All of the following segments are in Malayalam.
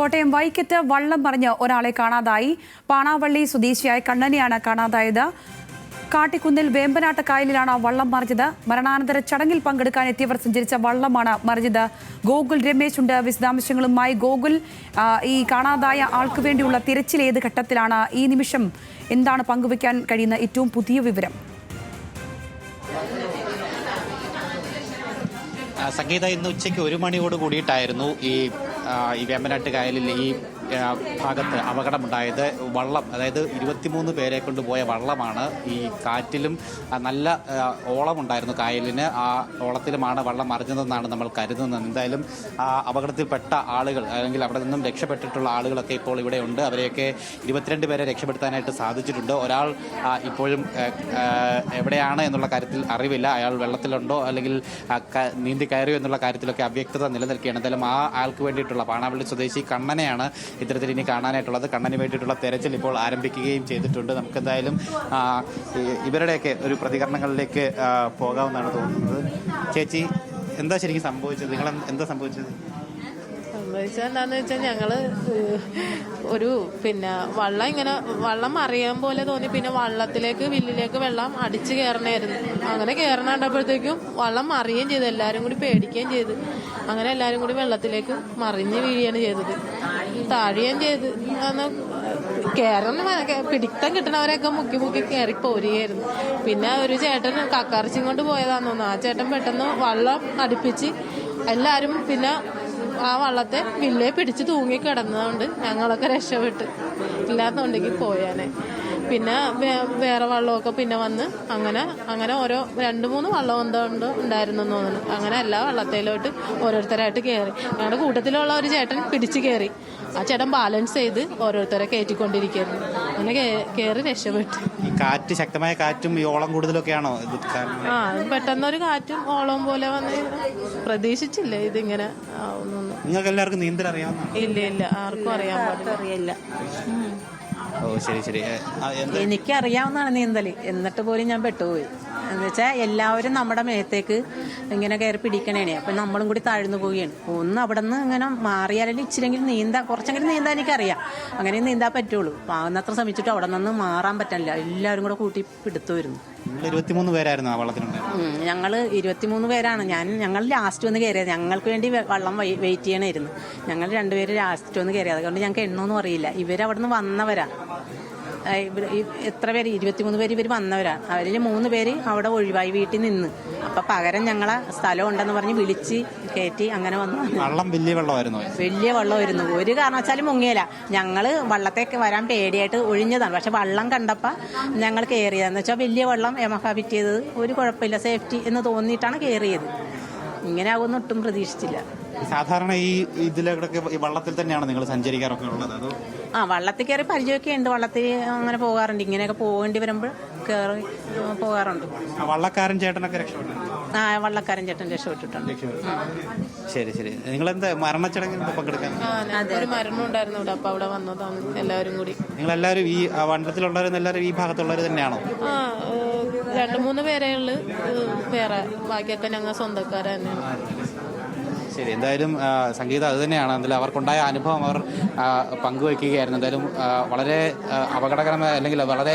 കോട്ടയം വൈക്കത്ത് വള്ളം മറിഞ്ഞ് ഒരാളെ കാണാതായി. പാണാവള്ളി സ്വദേശിയായ കണ്ണനെയാണ് കാണാതായത്. കാട്ടിക്കുന്നിൽ വേമ്പനാട്ട് കായലിലാണ് വള്ളം മറിഞ്ഞത്. മരണാനന്തര ചടങ്ങിൽ പങ്കെടുക്കാൻ എത്തിയവർ സഞ്ചരിച്ച വള്ളമാണ് മറിഞ്ഞത്. ഗോകുൽ രമേശ് ഉണ്ട് വിശദാംശങ്ങളുമായി. ഗോകുൽ, ഈ കാണാതായ ആൾക്ക് വേണ്ടിയുള്ള തിരച്ചിൽ ഏത് ഘട്ടത്തിലാണ്? ഈ നിമിഷം എന്താണ് പങ്കുവയ്ക്കാൻ കഴിയുന്ന ഏറ്റവും പുതിയ വിവരം? സംഗീത, ഇന്ന് ഉച്ചയ്ക്ക് 1 മണിയോട് കൂടിയിട്ടായിരുന്നു ഈ വേമ്പനാട്ട് കായലിൽ ഈ ഭാഗത്ത് അപകടമുണ്ടായത്. വള്ളം, അതായത് 23 പേരെ കൊണ്ടുപോയ വള്ളമാണ് ഈ കാറ്റിലും നല്ല ഓളമുണ്ടായിരുന്നു കായലിന്. ആ ഓളത്തിലുമാണ് വള്ളം മറിഞ്ഞതെന്നാണ് നമ്മൾ കരുതുന്നത്. എന്തായാലും ആ അപകടത്തിൽപ്പെട്ട ആളുകൾ, അല്ലെങ്കിൽ അവിടെ നിന്നും രക്ഷപ്പെട്ടിട്ടുള്ള ആളുകളൊക്കെ ഇപ്പോൾ ഇവിടെ ഉണ്ട്. അവരെയൊക്കെ 22 പേരെ രക്ഷപ്പെടുത്താനായിട്ട് സാധിച്ചിട്ടുണ്ട്. ഒരാൾ ഇപ്പോഴും എവിടെയാണ് എന്നുള്ള കാര്യത്തിൽ അറിവില്ല. അയാൾ വെള്ളത്തിലുണ്ടോ അല്ലെങ്കിൽ നീന്തി കയറിയോ എന്നുള്ള കാര്യത്തിലൊക്കെ അവ്യക്തത നിലനിൽക്കുകയാണ്. എന്തായാലും ആ ആൾക്ക് വേണ്ടിയിട്ടുള്ള പാണാവള്ളി സ്വദേശി കണ്ണനെയാണ് ഇത്തരത്തിൽ ഇനി കാണാനായിട്ടുള്ളത്. കണ്ണന് വേണ്ടിയിട്ടുള്ള തെരച്ചിൽ ഇപ്പോൾ ആരംഭിക്കുകയും ചെയ്തിട്ടുണ്ട്. നമുക്കെന്തായാലും ഇവരുടെയൊക്കെ ഒരു പ്രതികരണങ്ങളിലേക്ക് പോകാമെന്നാണ് തോന്നുന്നത്. ചേച്ചി, എന്താ ശരിക്കും സംഭവിച്ചത്? നിങ്ങൾ എന്താ സംഭവിച്ചത്? എന്താന്ന് വെച്ചാൽ ഞങ്ങള് വള്ളം അറിയാൻ പോലെ തോന്നി. പിന്നെ വില്ലിലേക്ക് വെള്ളം അടിച്ചു കയറണായിരുന്നു. അങ്ങനെ കയറണ കണ്ടപ്പോഴത്തേക്കും വള്ളം മറിയുകയും ചെയ്തു. എല്ലാരും കൂടി പേടിക്കുകയും ചെയ്തു. അങ്ങനെ എല്ലാരും കൂടി വെള്ളത്തിലേക്ക് മറിഞ്ഞ് വീഴുകയാണ് ചെയ്തത്. താഴുകയും ചെയ്ത് പിടിത്തം കിട്ടണവരെയൊക്കെ മുക്കി കയറി പോരുകയായിരുന്നു. പിന്നെ ഒരു ചേട്ടൻ കക്കാർച്ചിയും കൊണ്ട് പോയതാന്ന് തോന്നുന്നു. ആ ചേട്ടൻ പെട്ടെന്ന് വള്ളം അടുപ്പിച്ച് എല്ലാരും പിന്നെ ആ വള്ളത്തെ വില്ലേ പിടിച്ച് തൂങ്ങി കിടന്നതുകൊണ്ട് ഞങ്ങളൊക്കെ രക്ഷപ്പെട്ട്. ഇല്ലാന്നുണ്ടെങ്കിൽ പോയാനെ. പിന്നെ വേറെ വള്ളമൊക്കെ പിന്നെ വന്ന് അങ്ങനെ ഓരോ 2-3 വള്ളം എന്തുകൊണ്ട് ഉണ്ടായിരുന്നു തോന്നുന്നു. അങ്ങനെ എല്ലാ വള്ളത്തിലോട്ട് ഓരോരുത്തരായിട്ട് കയറി. ഞങ്ങളുടെ കൂട്ടത്തിലുള്ള ഒരു ചേട്ടൻ പിടിച്ച് കയറി. ആ ചേട്ടൻ ബാലൻസ് ചെയ്ത് ഓരോരുത്തരെ കയറ്റിക്കൊണ്ടിരിക്കുന്നു. അങ്ങനെ കയറി രക്ഷപ്പെട്ടു. ഈ കാറ്റ്, ശക്തമായ കാറ്റും ഈ ഓളം കൂടുതലൊക്കെയാണോ? പെട്ടെന്നൊരു കാറ്റും ഓളവും പോലെ വന്ന് പ്രതീക്ഷിച്ചില്ല ഇതിങ്ങനെ ആവുന്നു. നിങ്ങൾക്ക് എല്ലാവർക്കും നീന്തൽ അറിയാവുന്ന? ഇല്ല, ആർക്കും അറിയില്ല. ഓ, ശരി. എനിക്കറിയാവുന്നതാണ് നീന്തൽ, എന്നിട്ട് പോലും ഞാൻ പെട്ടുപോയി. എന്ന് വെച്ചാൽ എല്ലാവരും നമ്മുടെ മേത്തേക്ക് ഇങ്ങനെ കയറി പിടിക്കണേണേ. അപ്പം നമ്മളും കൂടി താഴ്ന്നു പോവുകയാണ്. ഒന്ന് അവിടെ നിന്ന് ഇങ്ങനെ മാറിയാലും ഇച്ചിരെങ്കിലും കുറച്ചെങ്കിലും നീന്താൻ എനിക്കറിയാം. അങ്ങനെ നീന്താൻ പറ്റുള്ളൂ. ആവുന്നത്ര ശ്രമിച്ചിട്ട് അവിടെ നിന്ന് മാറാൻ പറ്റില്ല. എല്ലാവരും കൂടെ കൂട്ടി പിടുത്തുമായിരുന്നു. 23 പേരായിരുന്നു ആ വള്ളത്തിനുണ്ടായിരുന്നു. ഞങ്ങൾ 23 പേരാണ്. ഞങ്ങൾ ലാസ്റ്റ് വന്ന് കയറിയത്. ഞങ്ങൾക്ക് വേണ്ടി വള്ളം വെയിറ്റ് ചെയ്യണമായിരുന്നു. ഞങ്ങൾ 2 പേര് ലാസ്റ്റ് വന്ന് കയറിയത്. അതുകൊണ്ട് ഞങ്ങൾക്ക് എണ്ണമൊന്നും അറിയില്ല. ഇവരവിടെ നിന്ന് വന്നവരാ. എത്ര പേര്? 23 പേര് ഇവർ വന്നവരാണ്. അവരിൽ 3 പേര് അവിടെ ഒഴിവായി വീട്ടിൽ നിന്ന്. അപ്പം പകരം ഞങ്ങളെ സ്ഥലം ഉണ്ടെന്ന് പറഞ്ഞ് വിളിച്ച് കയറ്റി അങ്ങനെ വന്നു. വള്ളം വലിയ വെള്ളമായിരുന്നു. ഒരു കാരണവശാലും മുങ്ങിയില്ല. ഞങ്ങൾ വള്ളത്തേക്ക് വരാൻ പേടിയായിട്ട് ഒഴിഞ്ഞതാണ്. പക്ഷെ വള്ളം കണ്ടപ്പോൾ ഞങ്ങൾ കയറിയതെന്ന് വെച്ചാൽ വലിയ വെള്ളം എമഹ ഫിറ്റ് ചെയ്തത് ഒരു കുഴപ്പമില്ല, സേഫ്റ്റി എന്ന് തോന്നിയിട്ടാണ് കയറിയത്. ഇങ്ങനെ ആകുമെന്ന് ഒട്ടും പ്രതീക്ഷിച്ചില്ല. സാധാരണ ഈ ഇതിലൊക്കെ ഈ വള്ളത്തിൽ തന്നെയാണ് നിങ്ങൾ സഞ്ചരിക്കാറൊക്കെ ഉള്ളത്? അതോ? വള്ളത്തിൽ കയറി പരിചയമൊക്കെ ഉണ്ട്. വള്ളത്തിൽ അങ്ങനെ പോകാറുണ്ട്. ഇങ്ങനെയൊക്കെ പോകേണ്ടി വരുമ്പോൾ കയറി പോകാറുണ്ട്. വള്ളക്കാരൻ ചേട്ടനൊക്കെ രക്ഷപ്പെട്ടിട്ടുണ്ട്? വള്ളക്കാരൻ ചേട്ടൻ രക്ഷപ്പെട്ടിട്ടുണ്ട്. ശരി. നിങ്ങളെന്താ മരണച്ചടങ്ങിൽ പങ്കെടുക്കാൻ? ഒരു മരണം ഉണ്ടായിരുന്നു ഇവിടെ. അപ്പൊ അവിടെ വന്നതാണ് എല്ലാവരും കൂടി. നിങ്ങളെല്ലാവരും ഈ വണ്ടത്തിലുള്ളവരെല്ലാവരും ഈ ഭാഗത്തുള്ളവർ തന്നെയാണോ? 2-3 പേരേ ഉള്ളു. വേറെ ബാക്കിയൊക്കെ ഞങ്ങൾ സ്വന്തക്കാരെ തന്നെയാണ്. ശരി. എന്തായാലും സംഗീത, അത് തന്നെയാണ്. എന്തായാലും അവർക്കുണ്ടായ അനുഭവം അവർ പങ്കുവയ്ക്കുകയായിരുന്നു. എന്തായാലും വളരെ അപകടകരമായ, അല്ലെങ്കിൽ വളരെ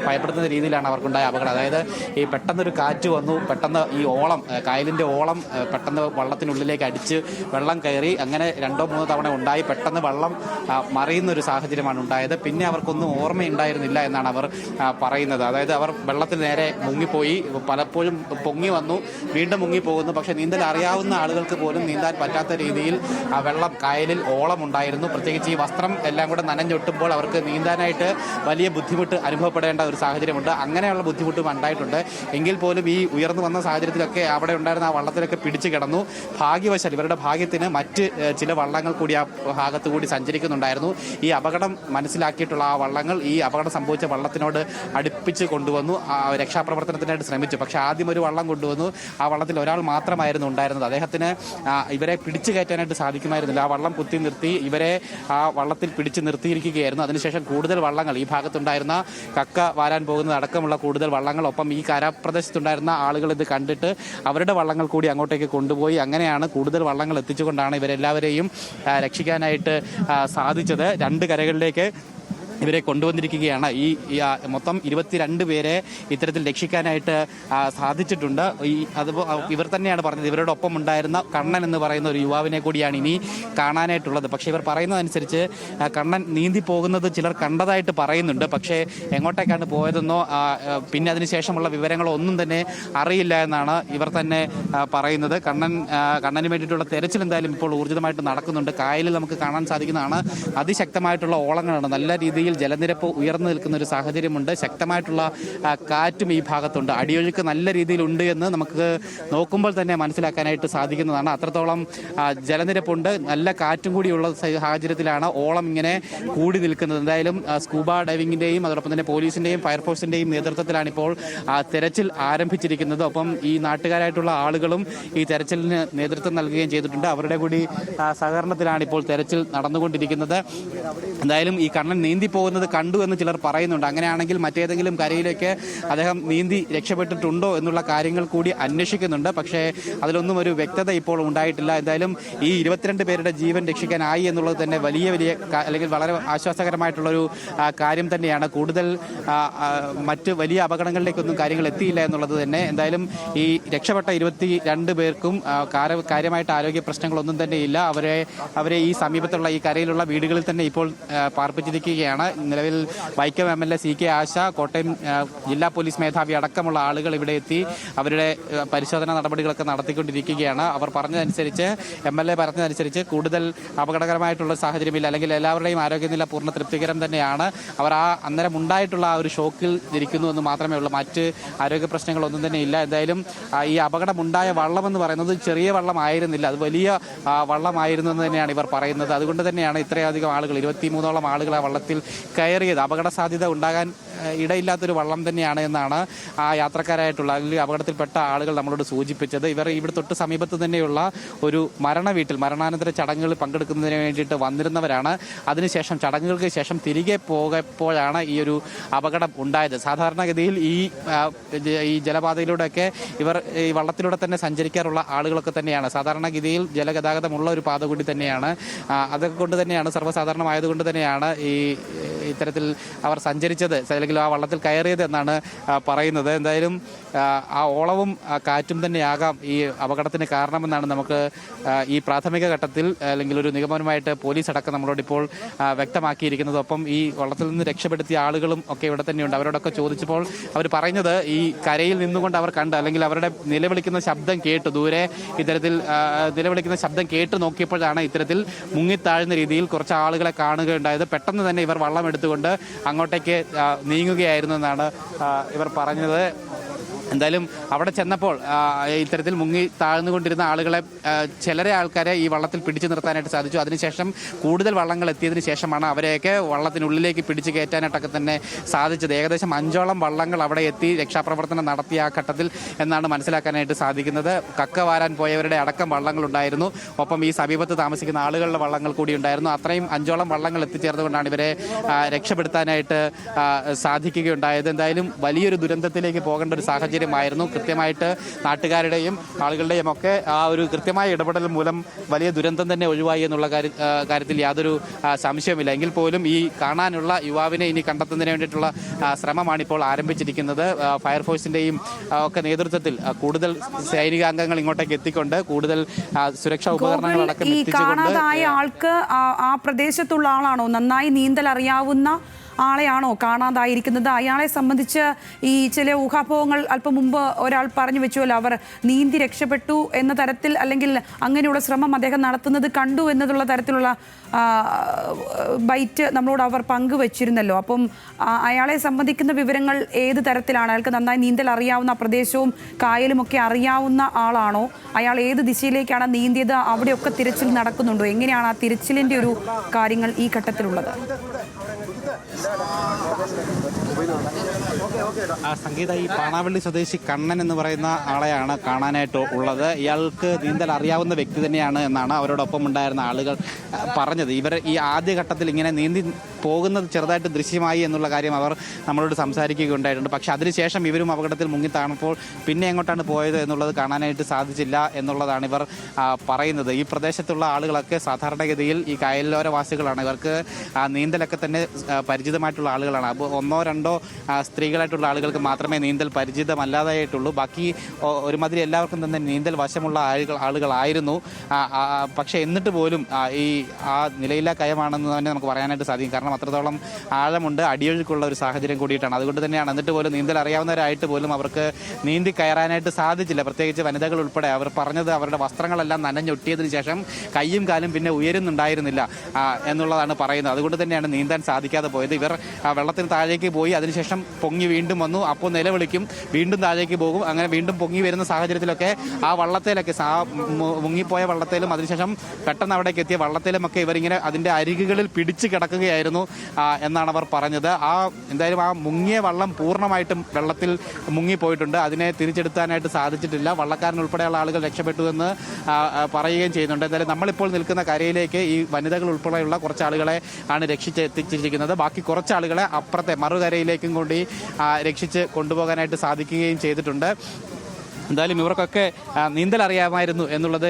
ഭയപ്പെടുത്തുന്ന രീതിയിലാണ് അവർക്കുണ്ടായ അപകടം. അതായത് ഈ പെട്ടെന്നൊരു കാറ്റ് വന്നു, പെട്ടെന്ന് ഈ ഓളം, കായലിൻ്റെ ഓളം പെട്ടെന്ന് വള്ളത്തിനുള്ളിലേക്ക് അടിച്ച് വെള്ളം കയറി. അങ്ങനെ 2-3 തവണ ഉണ്ടായി. പെട്ടെന്ന് വള്ളം മറിയുന്നൊരു സാഹചര്യമാണ് ഉണ്ടായത്. പിന്നെ അവർക്കൊന്നും ഓർമ്മയുണ്ടായിരുന്നില്ല എന്നാണ് അവർ പറയുന്നത്. അതായത് അവർ വെള്ളത്തിൽ നേരെ മുങ്ങിപ്പോയി. പലപ്പോഴും പൊങ്ങി വന്നു, വീണ്ടും മുങ്ങിപ്പോകുന്നു. പക്ഷേ നീന്തൽ അറിയാവുന്ന ആളുകൾക്ക് പോലും നീന്താൻ പറ്റാത്ത രീതിയിൽ വെള്ളം, കായലിൽ ഓളം ഉണ്ടായിരുന്നു. പ്രത്യേകിച്ച് ഈ വസ്ത്രം എല്ലാം കൂടെ നനഞ്ഞൊട്ടുമ്പോൾ അവർക്ക് നീന്താനായിട്ട് വലിയ ബുദ്ധിമുട്ട് അനുഭവപ്പെടേണ്ട ഒരു സാഹചര്യമുണ്ട്. അങ്ങനെയുള്ള ബുദ്ധിമുട്ടും ഉണ്ടായിട്ടുണ്ട്. എങ്കിൽ പോലും ഈ ഉയർന്നു വന്ന സാഹചര്യത്തിലൊക്കെ അവിടെ ഉണ്ടായിരുന്ന ആ വള്ളത്തിലൊക്കെ പിടിച്ചു കിടന്നു. ഭാഗ്യവശാൽ ഇവരുടെ ഭാഗ്യത്തിന് മറ്റ് ചില വള്ളങ്ങൾ കൂടി ആ ഭാഗത്ത് കൂടി സഞ്ചരിക്കുന്നുണ്ടായിരുന്നു. ഈ അപകടം മനസ്സിലാക്കിയിട്ടുള്ള ആ വള്ളങ്ങൾ ഈ അപകടം സംഭവിച്ച വള്ളത്തിനോട് അടുപ്പിച്ച് കൊണ്ടുവന്നു. രക്ഷാപ്രവർത്തനത്തിനായിട്ട് ശ്രമിച്ചു. പക്ഷേ ആദ്യം ഒരു വള്ളം കൊണ്ടുവന്നു. ആ വള്ളത്തിൽ ഒരാൾ മാത്രമായിരുന്നു ഉണ്ടായിരുന്നത്. അദ്ദേഹത്തിന് ഇവരെ പിടിച്ചു കയറ്റാനായിട്ട് സാധിക്കുമായിരുന്നില്ല. ആ വള്ളം കുത്തി നിർത്തി ഇവരെ ആ വള്ളത്തിൽ പിടിച്ചു നിർത്തിയിരിക്കുകയായിരുന്നു. അതിനുശേഷം കൂടുതൽ വള്ളങ്ങൾ ഈ ഭാഗത്തുണ്ടായിരുന്ന കക്ക വാരാൻ പോകുന്നത് അടക്കമുള്ള കൂടുതൽ വള്ളങ്ങൾ, ഒപ്പം ഈ കരപ്രദേശത്തുണ്ടായിരുന്ന ആളുകൾ ഇത് കണ്ടിട്ട് അവരുടെ വള്ളങ്ങൾ കൂടി അങ്ങോട്ടേക്ക് കൊണ്ടുപോയി. അങ്ങനെയാണ് കൂടുതൽ വള്ളങ്ങൾ എത്തിച്ചുകൊണ്ടാണ് ഇവരെല്ലാവരെയും രക്ഷിക്കാനായിട്ട് സാധിച്ചത്. രണ്ട് കരകളിലേക്ക് ഇവരെ കൊണ്ടുവന്നിരിക്കുകയാണ്. ഈ മൊത്തം 22 പേരെ ഇത്തരത്തിൽ രക്ഷിക്കാനായിട്ട് സാധിച്ചിട്ടുണ്ട്. ഇവർ തന്നെയാണ് പറഞ്ഞത് ഇവരുടെ ഒപ്പം ഉണ്ടായിരുന്ന കണ്ണൻ എന്ന് പറയുന്ന ഒരു യുവാവിനെ കൂടിയാണ് ഇനി കാണാനായിട്ടുള്ളത്. പക്ഷേ ഇവർ പറയുന്നതനുസരിച്ച് കണ്ണൻ നീന്തി പോകുന്നത് ചിലർ കണ്ടതായിട്ട് പറയുന്നുണ്ട്. പക്ഷേ എങ്ങോട്ടേക്കാണ് പോയതെന്നോ പിന്നെ അതിനുശേഷമുള്ള വിവരങ്ങളോ ഒന്നും തന്നെ അറിയില്ല എന്നാണ് ഇവർ തന്നെ പറയുന്നത്. കണ്ണന് വേണ്ടിയിട്ടുള്ള തെരച്ചിൽ എന്തായാലും ഇപ്പോൾ ഊർജിതമായിട്ട് നടക്കുന്നുണ്ട്. കായലിൽ നമുക്ക് കാണാൻ സാധിക്കുന്നതാണ് അതിശക്തമായിട്ടുള്ള ഓളങ്ങളാണ്. നല്ല രീതിയിൽ ജലനിരപ്പ് ഉയർന്നു നിൽക്കുന്ന ഒരു സാഹചര്യമുണ്ട്. ശക്തമായിട്ടുള്ള കാറ്റും ഈ ഭാഗത്തുണ്ട്. അടിയൊഴുക്ക് നല്ല രീതിയിലുണ്ട് എന്ന് നമുക്ക് നോക്കുമ്പോൾ തന്നെ മനസ്സിലാക്കാനായിട്ട് സാധിക്കുന്നതാണ്. അത്രത്തോളം ജലനിരപ്പുണ്ട്. നല്ല കാറ്റും കൂടിയുള്ള സാഹചര്യത്തിലാണ് ഓളം ഇങ്ങനെ കൂടി നിൽക്കുന്നത്. എന്തായാലും സ്കൂബ ഡൈവിങ്ങിൻ്റെയും അതോടൊപ്പം തന്നെ പോലീസിൻ്റെയും ഫയർഫോഴ്സിൻ്റെയും നേതൃത്വത്തിലാണ് ഇപ്പോൾ തെരച്ചിൽ ആരംഭിച്ചിരിക്കുന്നത്. ഒപ്പം ഈ നാട്ടുകാരായിട്ടുള്ള ആളുകളും ഈ തെരച്ചിലിന് നേതൃത്വം നൽകുകയും ചെയ്തിട്ടുണ്ട്. അവരുടെ കൂടി സഹകരണത്തിലാണ് ഇപ്പോൾ തെരച്ചിൽ നടന്നുകൊണ്ടിരിക്കുന്നത്. എന്തായാലും ഈ കണ്ണൻ നീന്തി പോകുന്നത് കണ്ടു എന്ന് ചിലർ പറയുന്നുണ്ട്. അങ്ങനെയാണെങ്കിൽ മറ്റേതെങ്കിലും കരയിലേക്ക് അദ്ദേഹം നീന്തി രക്ഷപ്പെട്ടിട്ടുണ്ടോ എന്നുള്ള കാര്യങ്ങൾ കൂടി അന്വേഷിക്കുന്നുണ്ട്. പക്ഷേ അതിലൊന്നും ഒരു വ്യക്തത ഇപ്പോൾ ഉണ്ടായിട്ടില്ല. എന്തായാലും ഈ 22 പേരുടെ ജീവൻ രക്ഷിക്കാനായി എന്നുള്ളത് തന്നെ വലിയ അല്ലെങ്കിൽ വളരെ ആശ്വാസകരമായിട്ടുള്ളൊരു കാര്യം തന്നെയാണ്. കൂടുതൽ മറ്റ് വലിയ അപകടങ്ങളിലേക്കൊന്നും കാര്യങ്ങൾ എത്തിയില്ല എന്നുള്ളത് തന്നെ. എന്തായാലും ഈ രക്ഷപ്പെട്ട 22 പേർക്കും കാര്യമായിട്ട് ആരോഗ്യ പ്രശ്നങ്ങളൊന്നും തന്നെ ഇല്ല. അവരെ ഈ സമീപത്തുള്ള ഈ കരയിലുള്ള വീടുകളിൽ തന്നെ ഇപ്പോൾ പാർപ്പിച്ചിരിക്കുകയാണ്. നിലവിൽ വൈക്കം MLA CK ആശ, കോട്ടയം ജില്ലാ പോലീസ് മേധാവി അടക്കമുള്ള ആളുകൾ ഇവിടെ എത്തി അവരുടെ പരിശോധനാ നടപടികളൊക്കെ നടത്തിക്കൊണ്ടിരിക്കുകയാണ്. അവർ പറഞ്ഞതനുസരിച്ച് MLA പറഞ്ഞതനുസരിച്ച് കൂടുതൽ അപകടകരമായിട്ടുള്ള സാഹചര്യമില്ല, അല്ലെങ്കിൽ എല്ലാവരുടെയും ആരോഗ്യനില പൂർണ്ണ തൃപ്തികരം തന്നെയാണ്. അവർ അന്നേരം ഉണ്ടായിട്ടുള്ള ആ ഒരു ഷോക്കിൽ ഇരിക്കുന്നു എന്ന് മാത്രമേ ഉള്ളൂ. മറ്റ് ആരോഗ്യ പ്രശ്നങ്ങളൊന്നും തന്നെ ഇല്ല. എന്തായാലും ഈ അപകടമുണ്ടായ വള്ളം എന്ന് പറയുന്നത് ചെറിയ വള്ളമായിരുന്നില്ല, അത് വലിയ വള്ളമായിരുന്നു എന്ന് തന്നെയാണ് ഇവർ പറയുന്നത്. അതുകൊണ്ട് തന്നെയാണ് ഇത്രയധികം ആളുകൾ 23ഓളം ആളുകൾ ആ വള്ളത്തിൽ കയറിയത്. അപകട സാധ്യത ഉണ്ടാകാൻ ഇടയില്ലാത്തൊരു വള്ളം തന്നെയാണ് എന്നാണ് ആ യാത്രക്കാരായിട്ടുള്ള അല്ലെങ്കിൽ അപകടത്തിൽപ്പെട്ട ആളുകൾ നമ്മളോട് സൂചിപ്പിച്ചത്. ഇവർ ഇവിടെ തൊട്ട് സമീപത്ത് തന്നെയുള്ള ഒരു മരണാനന്തര ചടങ്ങുകളിൽ പങ്കെടുക്കുന്നതിന് വേണ്ടിയിട്ട് വന്നിരുന്നവരാണ്. അതിനുശേഷം ചടങ്ങുകൾക്ക് ശേഷം തിരികെ പോയപ്പോഴാണ് ഈ ഒരു അപകടം ഉണ്ടായത്. സാധാരണഗതിയിൽ ഈ ജലപാതയിലൂടെയൊക്കെ ഇവർ ഈ വള്ളത്തിലൂടെ തന്നെ സഞ്ചരിക്കാറുള്ള ആളുകളൊക്കെ തന്നെയാണ്. സാധാരണഗതിയിൽ ജലഗതാഗതമുള്ള ഒരു പാത കൂടി തന്നെയാണ്. അതൊക്കെ കൊണ്ട് തന്നെയാണ്, സർവ്വസാധാരണമായതുകൊണ്ട് തന്നെയാണ് ഇത്തരത്തിൽ അവർ സഞ്ചരിച്ചത് അല്ലെങ്കിൽ ആ വള്ളത്തിൽ കയറിയത് എന്നാണ് പറയുന്നത്. എന്തായാലും ആ ഓളവും കാറ്റും തന്നെയാകാം ഈ അപകടത്തിന് കാരണമെന്നാണ് നമുക്ക് ഈ പ്രാഥമിക ഘട്ടത്തിൽ അല്ലെങ്കിൽ ഒരു നിഗമനമായിട്ട് പോലീസ് അടക്കം നമ്മളോട് ഇപ്പോൾ വ്യക്തമാക്കിയിരിക്കുന്നത്. ഒപ്പം ഈ വള്ളത്തിൽ നിന്ന് രക്ഷപ്പെടുത്തിയ ആളുകളും ഒക്കെ ഇവിടെ തന്നെയുണ്ട്. അവരോടൊക്കെ ചോദിച്ചപ്പോൾ അവർ പറയുന്നത് ഈ കരയിൽ നിന്നുകൊണ്ട് അവർ കണ്ട് അല്ലെങ്കിൽ അവരുടെ നിലവിളിക്കുന്ന ശബ്ദം കേട്ടു, ദൂരെ ഇത്തരത്തിൽ നിലവിളിക്കുന്ന ശബ്ദം കേട്ട് നോക്കിയപ്പോഴാണ് ഇത്തരത്തിൽ മുങ്ങിത്താഴുന്ന രീതിയിൽ കുറച്ച് ആളുകളെ കാണുകയുണ്ടായത്. പെട്ടെന്ന് തന്നെ ഇവർ വള്ളം എടുത്തുകൊണ്ട് അങ്ങോട്ടേക്ക് നീങ്ങുകയായിരുന്നു എന്നാണ് ഇവർ പറഞ്ഞത്. എന്തായാലും അവിടെ ചെന്നപ്പോൾ ഇത്തരത്തിൽ മുങ്ങി താഴ്ന്നുകൊണ്ടിരുന്ന ചിലരെ ആൾക്കാരെ ഈ വള്ളത്തിൽ പിടിച്ചു നിർത്താനായിട്ട് സാധിച്ചു. അതിനുശേഷം കൂടുതൽ വള്ളങ്ങൾ എത്തിയതിനു ശേഷമാണ് അവരെയൊക്കെ വള്ളത്തിനുള്ളിലേക്ക് പിടിച്ചു കയറ്റാനായിട്ടൊക്കെ തന്നെ സാധിച്ചത്. ഏകദേശം 5ഓളം വള്ളങ്ങൾ അവിടെ എത്തി രക്ഷാപ്രവർത്തനം നടത്തിയ ആ ഘട്ടത്തിൽ എന്നാണ് മനസ്സിലാക്കാനായിട്ട് സാധിക്കുന്നത്. കക്ക വാരാൻ പോയവരുടെ അടക്കം വള്ളങ്ങളുണ്ടായിരുന്നു. ഒപ്പം ഈ സമീപത്ത് താമസിക്കുന്ന ആളുകളുടെ വള്ളങ്ങൾ കൂടി ഉണ്ടായിരുന്നു. അത്രയും 5ഓളം വള്ളങ്ങൾ എത്തിച്ചേർന്നുകൊണ്ടാണ് ഇവരെ രക്ഷപ്പെടുത്താനായിട്ട് സാധിക്കുകയുണ്ടായത്. എന്തായാലും വലിയൊരു ദുരന്തത്തിലേക്ക് പോകേണ്ട ഒരു സാഹചര്യം ായിരുന്നു. കൃത്യമായിട്ട് നാട്ടുകാരുടെയും ആളുകളുടെയും ഒക്കെ ആ ഒരു കൃത്യമായ ഇടപെടൽ മൂലം വലിയ ദുരന്തം തന്നെ ഒഴിവായി എന്നുള്ള കാര്യത്തിൽ യാതൊരു സംശയമില്ല. എങ്കിൽ പോലും ഈ കാണാനുള്ള യുവാവിനെ ഇനി കണ്ടെത്തുന്നതിന് വേണ്ടിയിട്ടുള്ള ശ്രമമാണ് ഇപ്പോൾ ആരംഭിച്ചിരിക്കുന്നത്. ഫയർഫോഴ്സിന്റെയും ഒക്കെ നേതൃത്വത്തിൽ കൂടുതൽ സൈനികാംഗങ്ങൾ ഇങ്ങോട്ടേക്ക് എത്തിക്കൊണ്ട് കൂടുതൽ സുരക്ഷാ ഉപകരണങ്ങളടക്കം എത്തിച്ചുകൊണ്ട്. കാണാതായ ആൾക്ക് ആ പ്രദേശത്തുള്ള ആളാണോ, നന്നായി നീന്തൽ അറിയാവുന്ന ആളെയാണോ കാണാതായിരിക്കുന്നത്? അയാളെ സംബന്ധിച്ച് ഈ ചില ഊഹാപോഹങ്ങൾ അല്പം മുമ്പ് ഒരാൾ പറഞ്ഞു വെച്ചുവല്ലോ, അവർ നീന്തി രക്ഷപ്പെട്ടു എന്ന തരത്തിൽ, അല്ലെങ്കിൽ അങ്ങനെയുള്ള ശ്രമം അദ്ദേഹം നടത്തുന്നത് കണ്ടു എന്നതുള്ള തരത്തിലുള്ള ബൈറ്റ് നമ്മളോട് അവർ പങ്കുവച്ചിരുന്നല്ലോ. അപ്പം അയാളെ സംബന്ധിക്കുന്ന വിവരങ്ങൾ ഏത് തരത്തിലാണ്? അയാൾക്ക് നന്നായി നീന്തൽ അറിയാവുന്ന പ്രദേശവും കായലും ഒക്കെ അറിയാവുന്ന ആളാണോ? അയാൾ ഏത് ദിശയിലേക്കാണ് നീന്തിയത്? അവിടെയൊക്കെ തിരച്ചിൽ നടക്കുന്നുണ്ടോ? എങ്ങനെയാണ് ആ തിരച്ചിലിൻ്റെ ഒരു കാര്യങ്ങൾ ഈ ഘട്ടത്തിലുള്ളത്? സംഗീത, ഈ പാണാവള്ളി സ്വദേശി കണ്ണൻ എന്ന് പറയുന്ന ആളെയാണ് കാണാനായിട്ട് ഉള്ളത്. ഇയാൾക്ക് നീന്തൽ അറിയാവുന്ന വ്യക്തി തന്നെയാണ് എന്നാണ് അവരോടൊപ്പം ഉണ്ടായിരുന്ന ആളുകൾ പറഞ്ഞത്. ഇവർ ഈ ആദ്യഘട്ടത്തിൽ ഇങ്ങനെ നീന്തി പോകുന്നത് ചെറുതായിട്ട് ദൃശ്യമായി എന്നുള്ള കാര്യം അവർ നമ്മളോട് സംസാരിക്കുകയുണ്ടായിട്ടുണ്ട്. പക്ഷേ അതിനുശേഷം ഇവരും അപകടത്തിൽ മുങ്ങിത്താണപ്പോൾ പിന്നെ എങ്ങോട്ടാണ് പോയത് എന്നുള്ളത് കാണാനായിട്ട് സാധിച്ചില്ല എന്നുള്ളതാണ് ഇവർ പറയുന്നത്. ഈ പ്രദേശത്തുള്ള ആളുകളൊക്കെ സാധാരണഗതിയിൽ ഈ കായലോരവാസികളാണ്. ഇവർക്ക് നീന്തലൊക്കെ തന്നെ പരിചിതമായിട്ടുള്ള ആളുകളാണ്. അപ്പോൾ ഒന്നോ രണ്ടോ സ്ത്രീകളായിട്ടുള്ള ആളുകൾക്ക് മാത്രമേ നീന്തൽ പരിചിതമല്ലാതായിട്ടുള്ളൂ. ബാക്കി ഒരുമാതിരി എല്ലാവർക്കും തന്നെ നീന്തൽ വശമുള്ള ആളുകളായിരുന്നു. പക്ഷേ എന്നിട്ട് പോലും ആ നിലയില്ലാ കയമാണെന്ന് തന്നെ നമുക്ക് പറയാനായിട്ട് സാധിക്കും. കാരണം അത്രത്തോളം ആഴമുണ്ട്, അടിയൊഴുക്കുള്ള ഒരു സാഹചര്യം കൂടിയിട്ടാണ്. അതുകൊണ്ട് തന്നെയാണ് എന്നിട്ട് പോലും നീന്തൽ അറിയാവുന്നവരായിട്ട് പോലും അവർക്ക് നീന്തി കയറാനായിട്ട് സാധിച്ചില്ല. പ്രത്യേകിച്ച് വനിതകൾ ഉൾപ്പെടെ അവർ പറഞ്ഞത് അവരുടെ വസ്ത്രങ്ങളെല്ലാം നനഞ്ഞൊട്ടിയതിനു ശേഷം കയ്യും കാലും പിന്നെ ഉയരുന്നുണ്ടായിരുന്നില്ല എന്നുള്ളതാണ് പറയുന്നത്. അതുകൊണ്ട് തന്നെയാണ് നീന്താൻ സാധിക്കാതെ പോയത്. ഇവർ വെള്ളത്തിന് താഴേക്ക് പോയി അതിനുശേഷം പൊങ്ങി വീണ്ടും വന്നു. അപ്പോൾ നിലവിളിക്കും, വീണ്ടും താഴേക്ക് പോകും. അങ്ങനെ വീണ്ടും പൊങ്ങി വരുന്ന സാഹചര്യത്തിലൊക്കെ ആ വള്ളത്തേലൊക്കെ മുങ്ങിപ്പോയ വള്ളത്തേലും അതിനുശേഷം പെട്ടെന്ന് അവിടേക്ക് എത്തിയ വള്ളത്തേലുമൊക്കെ ഇവരിങ്ങനെ അതിൻ്റെ അരികുകളിൽ പിടിച്ച് കിടക്കുകയായിരുന്നു എന്നാണ് അവർ പറഞ്ഞത്. എന്തായാലും ആ മുങ്ങിയ വള്ളം പൂർണ്ണമായിട്ടും വെള്ളത്തിൽ മുങ്ങിപ്പോയിട്ടുണ്ട്. അതിനെ തിരിച്ചെടുക്കാനായിട്ട് സാധിച്ചിട്ടില്ല. വള്ളക്കാരൻ ഉൾപ്പെടെയുള്ള ആളുകൾ രക്ഷപ്പെട്ടു എന്ന് പറയുകയും ചെയ്യുന്നുണ്ട്. എന്തായാലും നമ്മളിപ്പോൾ നിൽക്കുന്ന കരയിലേക്ക് ഈ വനിതകൾ ഉൾപ്പെടെയുള്ള കുറച്ച് ആളുകളെ ആണ് രക്ഷിച്ചെത്തിച്ചിരിക്കുന്നത്. ബാക്കി കുറച്ച് ആളുകളെ അപ്പുറത്തെ മറുകരയിലേക്കും കൂടി രക്ഷിച്ച് കൊണ്ടുപോകാനായിട്ട് സാധിക്കുകയും ചെയ്തിട്ടുണ്ട്. എന്തായാലും ഇവർക്കൊക്കെ നീന്തൽ അറിയാമായിരുന്നു എന്നുള്ളത്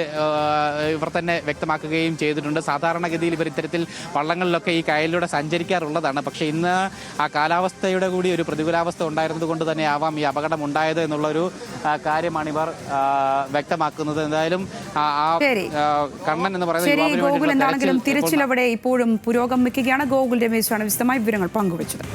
ഇവർ തന്നെ വ്യക്തമാക്കുകയും ചെയ്തിട്ടുണ്ട്. സാധാരണഗതിയിൽ ഇവർ ഇത്തരത്തിൽ വള്ളങ്ങളിലൊക്കെ ഈ കായലിലൂടെ സഞ്ചരിക്കാറുള്ളതാണ്. പക്ഷേ ഇന്ന് ആ കാലാവസ്ഥയുടെ കൂടി ഒരു പ്രതികൂലാവസ്ഥ ഉണ്ടായിരുന്നത് കൊണ്ട് തന്നെ ആവാം ഈ അപകടം ഉണ്ടായത് എന്നുള്ളൊരു കാര്യമാണ് ഇവർ വ്യക്തമാക്കുന്നത്. എന്തായാലും കണ്ണൻ എന്ന് പറയുന്നത് തിരച്ചിലവിടെ ഇപ്പോഴും പുരോഗമിക്കുകയാണ്. ഗോകുൽ രമേശാണ് വിശദമായ വിവരങ്ങൾ പങ്കുവച്ചത്.